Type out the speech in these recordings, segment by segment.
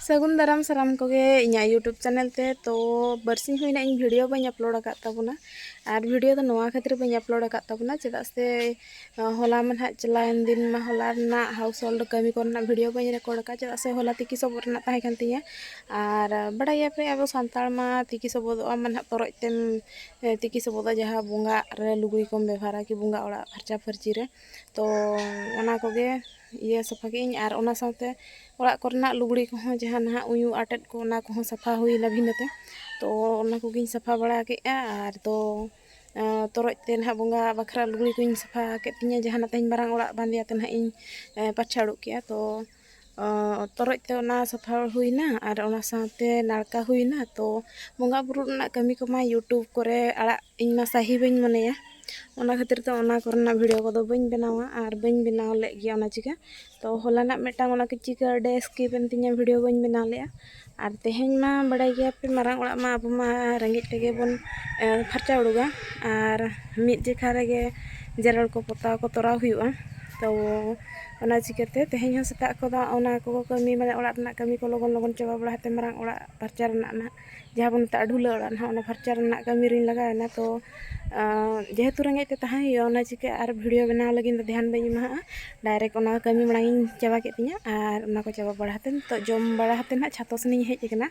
सगुन दाराम साराम कोगे इना YouTube channel ते तो बरसिंग हुईना इन वीडियो बई अपलोड आकात ताबुना और वीडियो तो नोआ खातिर बई अपलोड आकात ताबुना चेदा से होला मन हा चलायन दिन मा होला ना हाउस होल्ड कमी करना वीडियो बई रिकॉर्ड का चेदा से होला तिकी सबोर ना ताहे कान तिया और बड़ाया पे अब सांताल मा तिकी सबोद मन हा तोरज तेम तिकी सबोद जहां बुंगा रे लुगड़ी कोम व्यवहारा कि बुंगा ओड़ा फरचा फरची रे तो ओना कोगे ये सफा के और ओना साथे ओड़ा करना लुगड़ी को जहाँ ना उयू आटेट को ना को सफा हुईना भिनते तो ओना को सफा बड़ा के और तो तोरजते ना बुंगा बखरा लुगड़ी को सफा के तिया जहाँ तेज मारांग ओड़ा बांधियाते ना इन पछाड़ू के तो तोरजते ओना सफा हुईना और ओना साथे नाड़का हुईना तो बुंगा बुरु ना कमी को मा यूट्यूब करे आड़ा इन मा सही बइन मनेया ओना खातिर तो ओना करना वीडियो को बइन बनावा और बइन बनाव ले गया ओना चिका तो होला मेटांग ओना चिका डे स्किप एन तिया वीडियो बइन बनाव ले और तेहें मा बड़ा गया पे मारांग ओड़ा मा अब मा रेंगे तेगे बन फरचा उड़ुगा और मिद जेखा रेगे जेरल को पोताव को तोराव हुआ तो ओना चिकाते तेहें हो सेता को ओना को कमी माने ओड़ा रना कमी को लगन लगन चाबा बड़ा हते मारांग ओड़ा फरचा रना ना जहाँ बन ता ढुला ओड़ा ना ओना फरचा रना कमी रिन लगाना तो जेहेतु रेंगे ते ताहे ओना चिका और वीडियो बनाव लगिन ध्यान बई मा डायरेक्ट ओना कमी मांग चाबा के तिया और ओना को चाबा बड़ा हते तो जम बड़ा हते ना छातोस नहीं हेज कना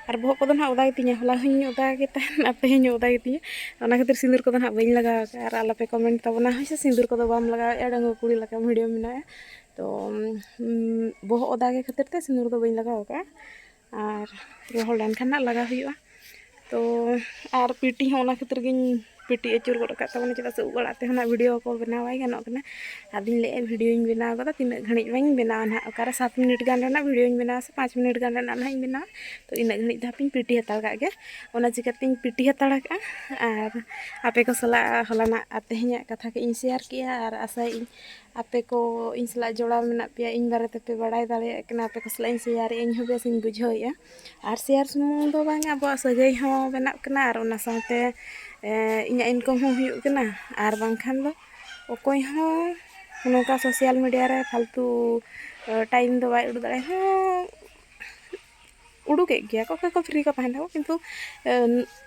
और बोह को ना ओदा तिया होला हुई ओदा के तहन तेहें ओदा के तिया ओना खातिर सिंदूर को ना बई लगाव का और आलापे कमेंट तबना है सिंदूर को बाम लगाव ए डंगो कुड़ी लगा वीडियो मेना तो बोह ओदा के खातिर ते सिंदूर को बई लगाव का और रोहल लेन खान ना लगा हुआ तो और पीटी होना खातिर गिन पीटी अचूर गोड़ का तबना चेदा से उगड़ाते होना वीडियो को बनावाई गानों कना आदिन ले वीडियो इन बनाव का तीन घड़ी बइन बनाव ना ओकारे 7 मिनट गान रेना वीडियो इन बनाव से 5 मिनट गान रेना ना इन बनाव तो इन घड़ी धापिन पीटी हताड़ का गे ओना चिकातिन पीटी हताड़ का और आपे को सला हलाना तेहें कथा के इन शेयर किया और आशा इन आपे को इन सला जोड़ा मेना पे इन बारे पे बड़ाई दाड़े कना आपे को सला इन शेयर इन हो बेस इन बुझाइया और शेयर सुमुंग दो बांग अब सगाई हो बनाव कना और ओना साथे इना इनकम हो हुई कना और बांखान दो ओकोई हो नोका सोशल मीडिया रे फालतू टाइम दो बाय उड़ दाड़े हो उड़ुके गया को फ्री को तहना किंतु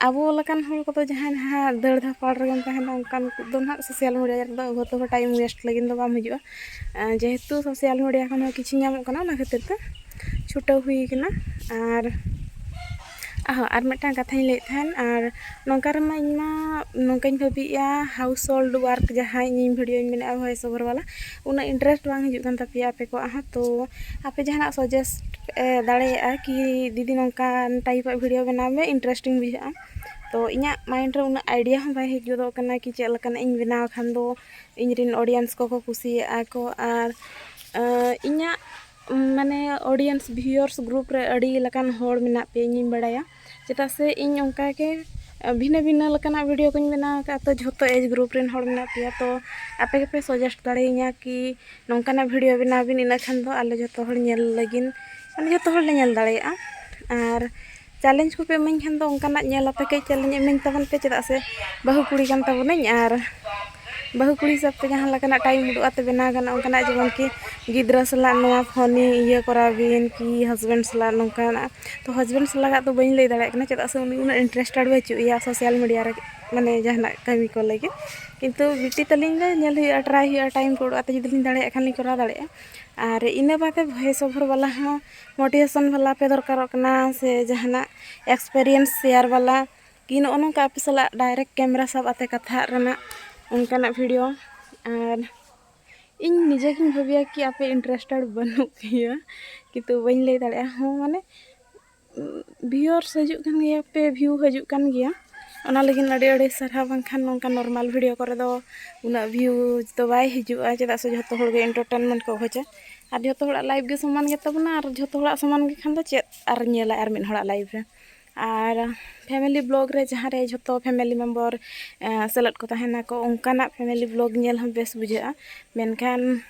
आबो लकान हर को जहां हा दड़ धापाड़ रे तहना उनकान दो ना सोशल मीडिया रे दो तो टाइम वेस्ट लगिन दो बाम हिजुआ जेहेतु सोशल मीडिया खन किछि नामो कना ना खातिर ते छुटा हुई कना और मिट्टान कथाई ले और नौकार मा इनमा नौकाई भाबिया हाउस होल्ड वर्क जहाँ इन वीडियो मेना वॉइस ओवर वाला उना इंटरेस्ट बांग हिजुकान तापिया आपे को तो आपे जहाँ सजेस्ट दाड़ेया कि दीदी नौकान टाइप वीडियो बनाव में इंटरेस्टिंग बुझा तो इना माइंड रे उना आइडिया हम बाय हिजुदो कना कि चेल कना इन बनाव खान दो इन रिन ऑडियंस को कुसिया को और इना माने ऑडियंस व्यूअर्स ग्रुप रे अड़ी लकान होड़ मेना पे इन बड़ाया चेदा से इन उनका के भिन्न भिन्न लकाना वीडियो को बनाव का तो झोतो एज ग्रुप रेन होड़ मेना पे तो आपे के पे सजेस्ट दाड़ेया कि नौकाना वीडियो बनाव बिन इना खान दो आले झोतो होड़ नेल लगिन माने झोतो होड़ ले नेल दाड़ेया और चैलेंज को पे इमाኝ खान दो उनकाना नेल आपे के चैलेंज इमाኝ तबन पे चेदा से बहु कुड़ी कान तबनई और बहु कुड़ी सब पे जहाँ लकाना टाइम उडू आते बना गाना उनकाना जेमन कि गिद्रा सला नोआ फोनी ये कराबिन कि हस्बैंड सला नौकाना तो हस्बैंड सला तो बइन लई दाड़े कना चेदा से उनी उना इंटरेस्टेड बचुया सोशल मीडिया रे माने जहाना कमी को लगे किंतु बिटी तलिन ले नेल हुआ ट्राई हुआ टाइम को आते जुदी लिन दाड़े खान करा दाड़े और इना बाते वॉइस ओवर वाला हो मोटिवेशन वाला पे दरकार कना से जहाना एक्सपीरियंस शेयर वाला कि नो का पे सला डायरेक्ट कैमरा सब आते कथा रना उनकाना वीडियो और इन निजे की भाबिया कि आपे इंटरेस्टेड बनू किया किंतु बइन लई दाड़े हो माने व्यूअर्स हजू कान गया पे व्यू हजू कान गया ओना लगिन अड़ी अड़ी सरहा बांखान नोंका नॉर्मल वीडियो करे दो उना व्यूज तो बाय हिजुआ चेदा से झोतो होड़ गे एंटरटेनमेंट को खोजा और झोतो होड़ा लाइव गे समान गे तबना और झोतो होड़ा समान गे खान दो चेद और नेला और मिन होड़ा लाइव रे और फैमिली ब्लॉग रे जहाँ रे झोतो फैमिली मेम्बर सेलेक्ट को तहना को उनकाना फैमिली ब्लॉग नेल हम बेस बुझा मेनखान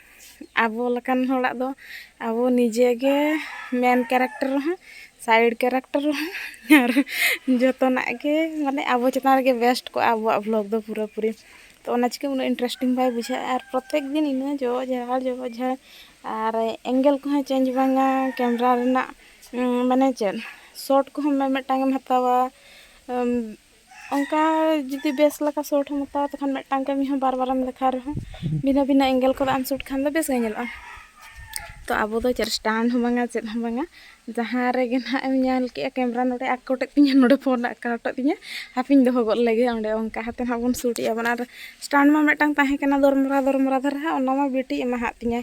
आबो लकान होड़ा दो आबो निजे गे मेन कैरेक्टर हो साइड कैरेक्टर और जोतना के माने आबो चेतान रे बेस्ट को आबो ब्लॉग दो पूरा पूरी तो ओना चिके उना इंटरेस्टिंग बाय बुझा और प्रत्येक दिन इना जो झाड़ और एंगल को चेंज बांगा कैमरा रेना माने चेद शॉर्ट को हम मिदटांगेम हतावा अंका जुदी बेस लका शॉर्ट हम हतावा तखन मिदटांग कमी हम बार बारम देखा रहो बिना बिना एंगल को आम शूट खान दो बेस गेलआ तो अब दो चेद स्टैंड हम बांगा चेद हम बांगा जहाँ रेगे ना एम ᱧᱮᱞ के कैमरा नोडे आकोटे तिया नोडे फोन आकोटे तिया हापिन दोहो गद लगे ओंडे ओंका हाते ना बन शूट या बन आर स्टैंड मा मिदटांग ताहे कना दरमरा धरा ओना मा बेटी एमा हात तिया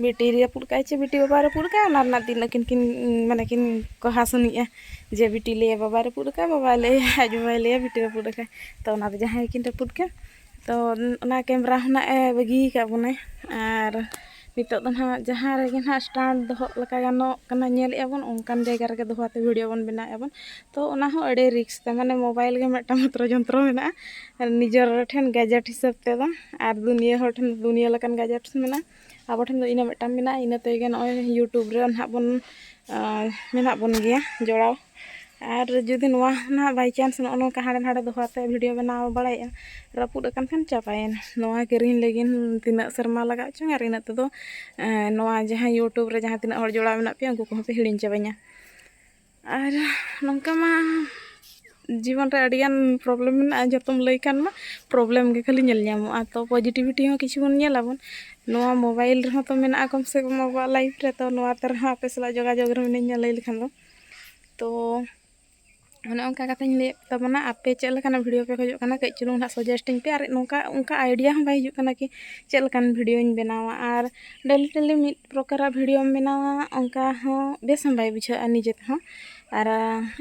बेटी रे पुड़काय चे बेटी बाबा रे पुड़का ओना ना दिन किन किन माने किन को हासुनिया जे बेटी ले बाबा रे पुड़का बाबा ले आज बाबा ले बेटी रे पुड़का तो ओना जहाँ किन रे पुड़का तो ओना कैमरा हना ए बगी का बने आर नितो तो ना जहाँ रेगे ना स्टैंड दोहो लका गानो कना नेल एबन ओनकान जायगा रेगे दोहोते वीडियो बन बना एबन तो ओना हो अड़े रिक्स ते माने मोबाइल गे मिदटा मात्र यंत्र मेना निजर ठेन गैजेट हिसाब ते दो आर दुनिया हर ठेन दुनिया लकान गैजेट मेना आबो ठेन दो इना मिदटा मेना इना तेगे नय यूट्यूब रे ना बन मेना बन गया जोड़ाव और जुदी नोआ ना बाई चांस नो का हाड़े हाड़े दोहाते वीडियो बनाव बड़ाया रापुद अकन खान चापायन नोआ किरिन लेगिन तिना शर्मा लगा चंग और इना तो नोआ जहाँ यूट्यूब रे जहाँ तिना हर जोड़ा मेना पे उनको को पे हिड़िन चाबाइना और नोंका मा जीवन रे अडियान प्रॉब्लम मेना जतम लई कान मा प्रॉब्लम के खाली नेल ᱧᱟᱢᱚᱜᱼᱟ तो पॉजिटिविटी हो किछु बन नेलाबन नोआ मोबाइल रे तो मेना कम से कम अब लाइफ रे तो नोआ तर आपे सला जोगाजोग रे मेना लई लेखान तो मैंने उनका कथा ले तबना आपे चलना वीडियो पे खोजना कई चुलूंग ना सजेस्टिंग पे और नौका उनका आइडिया हम भाई हजना कि चलकान वीडियो बनावा और डेली डेली मिड प्रकार वीडियो बनावा उनका हो बेस हम भाई बुझा निजे हो और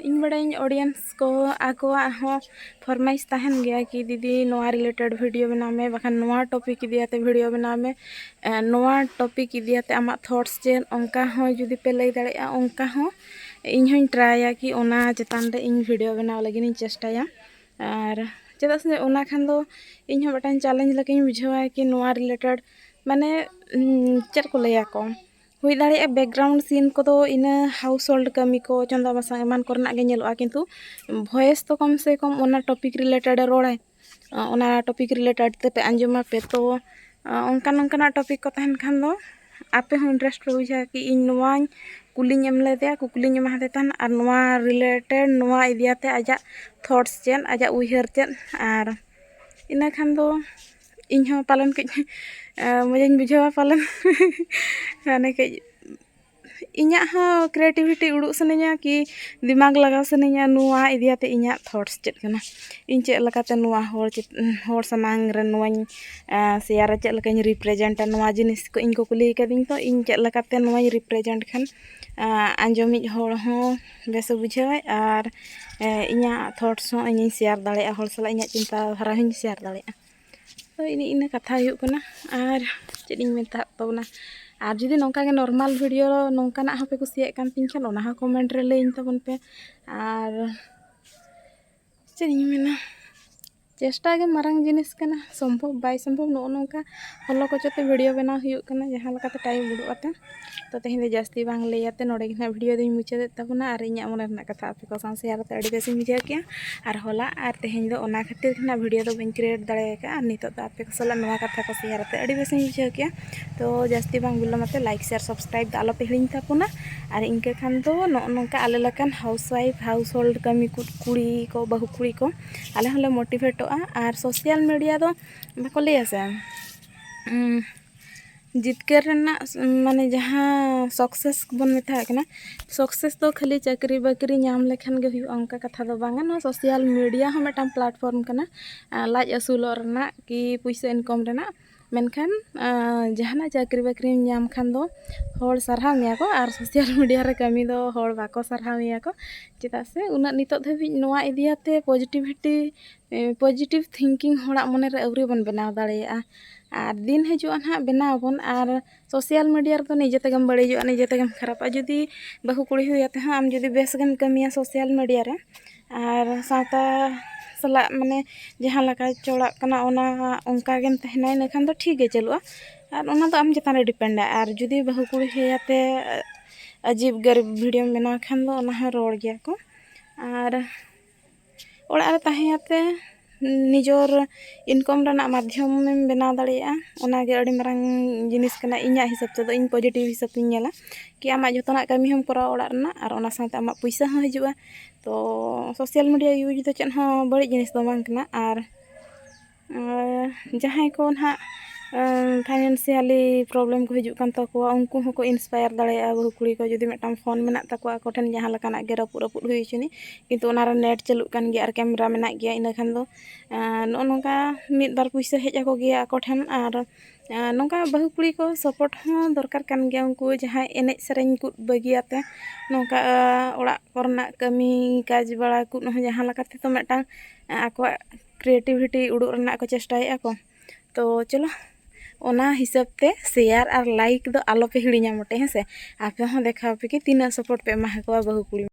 इन बड़े ऑडियंस को आकोआ हो फरमाइश तहन गया कि दीदी नोआ रिलेटेड वीडियो बना में बखान नोआ टॉपिक इदियाते वीडियो बना में नोआ टॉपिक इदियाते आमा थॉट्स चेन उनका हो जुदी पे लई दाड़ेया उनका हो इन हों ट्राया कि ओना चेतान रे इन वीडियो बनाव लगी इन चेष्टाया और चेदा से ओना खान दो इन हो बटान चैलेंज लगे बुझावा कि नोआ रिलेटेड माने चेद को लया को हुई दाड़े बैकग्राउंड सीन को तो इन हाउस होल्ड कमी को चंदा बसा एमान करना गे नेलोआ किंतु वॉइस तो कम से कम ओना टॉपिक रिलेटेड रोड़े ओना टॉपिक रिलेटेड ते पे अंजुमा पे तो उनका टॉपिक को तहन खान दो आपे हो इंटरेस्ट पे बुझा कि इन नोआ कुलिंग एम लेदे कुकलिंग एम हाते तहन और नोआ रिलेटेड नोआ इदियाते आजा थॉट्स चेन आजा उइहर चेन और इना खान दो इन हो पालन के मजाइन बुझावा पालन माने के इन्या हो क्रिएटिविटी उड़ू सनेया कि दिमाग लगाव सनेया नोआ इदियाते इन्या थॉट्स चेत कना इन चेत लकाते नोआ होर समांग रे नोआ शेयर चेत लकाኝ रिप्रेजेंट नोआ जिनिस को इन को कुली कदिन तो इन चेत लकाते नोआ रिप्रेजेंट खान आंजोमिज होर हो बेस बुझावा और इन्या थॉट्स हो इन शेयर दाड़ेया होर सला इन्या चिंता धारा हूँ शेयर दाड़ेया तो इन कथा हुई कना और चेद इन मेता तबना और जुदी नौका के नॉर्मल वीडियो नौकाना पे कुसिया कान तिन खान ओना कमेंट रे लई तबन पे और चेद इन मेना चेष्टा के मारंग जिनिस कना संभव बाय संभव नो नौका फॉलो को चते वीडियो बना हुई कना जहां लकाते टाइम उडुआते तो तेहें जास्ती बांग लैयाते नोडे गिना वीडियो दिन मुचादे तबना और इन्या मन रना कथा आपे को सां शेयर ते अड़ी बेसी बुझा के और होला और तेहें दो ओना खातिर ना वीडियो दो बन क्रिएट दाड़े का और नितो तो आपे को सला नवा कथा को शेयर ते अड़ी बेसी बुझा के तो जास्ती बांग बिलमते लाइक शेयर सब्सक्राइब आलो पे हिड़िन तापुना और इनके खान दो नोका आले Lacan house wife house hold कमी कुड़ी को बहु कुड़ी को आले हले मोटिवेट और सोशल मीडिया दो बाको लैया से जितकर माने जहाँ सक्सेस बन मेता कना सक्सेस तो खाली चाकरी बाकरी नाम लेखान गे हुई उनका कथा दो बांगा ना सोशल मीडिया हम मिदटां प्लेटफॉर्म कना लाज असुलो रना कि पैसा इनकम रना मेनखान जहाना चाकरी बाकरी नाम खान दो होड़ सरहाव मिया को और सोशल मीडिया रे कमी दो होड़ बाको सरहाव मिया को चेदा से उना नितो धाबी नोआ इदियाते पॉजिटिव थिंकिंग होड़ा मने रे अवरी बन बनाव दाड़ेया और दिन हजुआ ना बनाबन और सोशल मीडिया तो निजे तेगम बड़ीजुआ निजे तेगम खराबा जुदी बहु कुड़ी हुयाते हाँ आम जुदी बेस गेम कमिया सोशल मीडिया रे और सावता सला माने जहाँ लका चोड़ा कना ओना उनका गेम तहना इनखान तो ठीक गे चलुआ और ओना तो आम चेतान रे डिपेंड और जुदी बहु कुड़ी हुयाते अजीब गरीब वीडियो बनाव खान दो ओना रोड़ गया को और ओड़ा रे ताहेयाते निजोर इनकम रना माध्यम में बना दाड़िया ओनागे अड़ी मारांग जिनिस कना इᱧᱟ हिसाब से इन पॉजिटिव हिसाब से नेला कि आमा जोतना कमी हम करा ओड़ा रना और ओना साथे आमा पैसा हो हिजुआ तो सोशल मीडिया यूज तो चेन हो बड़ी जिनिस दो बांग कना और जहां को ना फाइनेंशियली प्रॉब्लम को हिजुक कान तको उनको हको इंस्पायर दाड़िया बहु कुड़ी को जुदी मेटाम फोन मेना तको आको ठेन जहां लकाना गे रपुर रपुर हुई चुनी किंतु ओनारा नेट चलु कान गे और कैमरा मेना गया इन खान दो नोनका मिद बार पैसा हेज आको गया आको ठेन और नोंका बहु कुड़ी को सपोर्ट हो दरकार कान गया उनको जहां एने सेरेंज को बगियाते नोंका ओड़ा करना कमी काज बड़ा को जहां लकाते तो मेटाम आको क्रिएटिविटी उड़ो रना को चेष्टाए आको तो चलो ओना हिसाब ते शेयर और लाइक दो आलो पे हिड़िया मोटे हैं से आपे हो देखा पे कि तीना सपोर्ट पे एमा को बहु कुड़ी।